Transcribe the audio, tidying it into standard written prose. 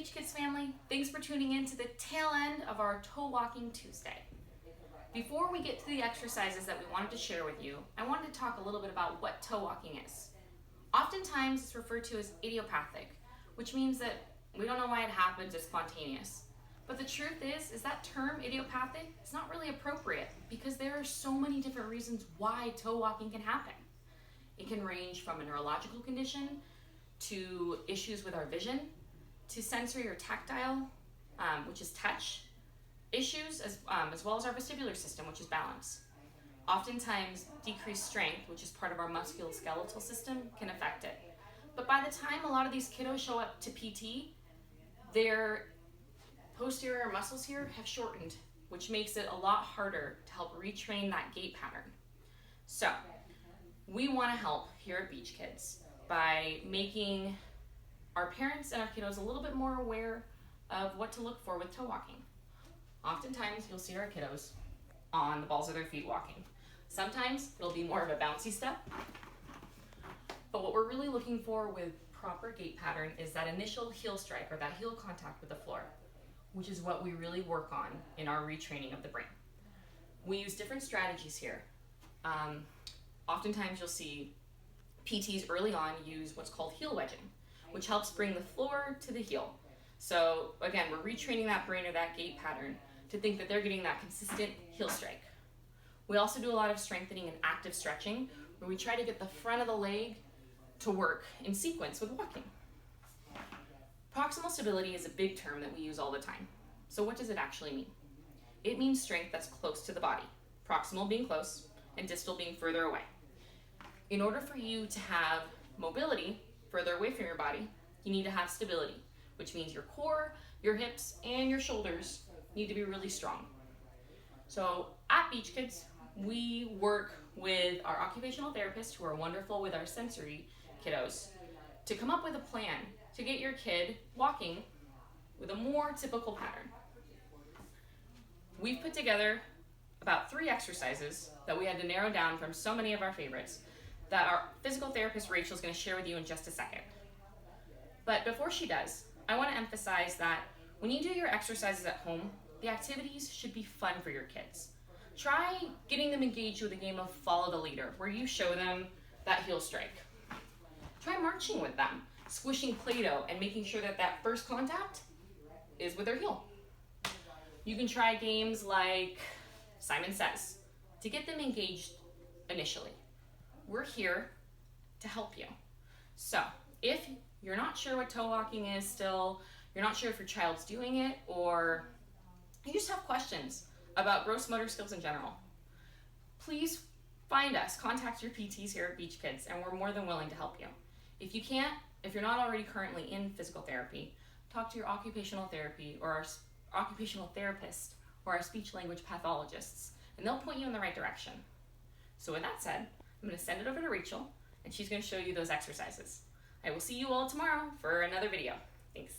Beach Kids family, thanks for tuning in to the tail end of our Toe Walking Tuesday. Before we get to the exercises that we wanted to share with you, I wanted to talk a little bit about what toe walking is. Oftentimes it's referred to as idiopathic, which means that we don't know why it happens, it's spontaneous. But the truth is that term idiopathic is not really appropriate because there are so many different reasons why toe walking can happen. It can range from a neurological condition to issues with our vision, to sensory or tactile, which is touch, issues as well as our vestibular system, which is balance. Oftentimes, decreased strength, which is part of our musculoskeletal system, can affect it. But by the time a lot of these kiddos show up to PT, their posterior muscles here have shortened, which makes it a lot harder to help retrain that gait pattern. So, we want to help here at Beach Kids by making our parents and our kiddos a little bit more aware of what to look for with toe walking. Oftentimes, you'll see our kiddos on the balls of their feet walking. Sometimes it'll be more of a bouncy step. But what we're really looking for with proper gait pattern is that initial heel strike or that heel contact with the floor, which is what we really work on in our retraining of the brain. We use different strategies here. Oftentimes you'll see PTs early on use what's called heel wedging, which helps bring the floor to the heel. So again, we're retraining that brain or that gait pattern to think that they're getting that consistent heel strike. We also do a lot of strengthening and active stretching, where we try to get the front of the leg to work in sequence with walking. Proximal stability is a big term that we use all the time. So what does it actually mean? It means strength that's close to the body, proximal being close and distal being further away. In order for you to have mobility further away from your body, you need to have stability, which means your core, your hips, and your shoulders need to be really strong. So at Beach Kids, we work with our occupational therapists who are wonderful with our sensory kiddos to come up with a plan to get your kid walking with a more typical pattern. We've put together about 3 exercises that we had to narrow down from so many of our favorites that our physical therapist Rachel is going to share with you in just a second. But before she does, I want to emphasize that when you do your exercises at home, the activities should be fun for your kids. Try getting them engaged with a game of follow the leader, where you show them that heel strike. Try marching with them, squishing Play-Doh and making sure that that first contact is with their heel. You can try games like Simon Says to get them engaged initially. We're here to help you. So if you're not sure what toe walking is still, you're not sure if your child's doing it, or you just have questions about gross motor skills in general, please find us, contact your PTs here at Beach Kids, and we're more than willing to help you. If you can't, if you're not already currently in physical therapy, talk to your occupational therapy or our occupational therapist or our speech language pathologists, and they'll point you in the right direction. So with that said, I'm going to send it over to Rachel, and she's going to show you those exercises. I will see you all tomorrow for another video. Thanks.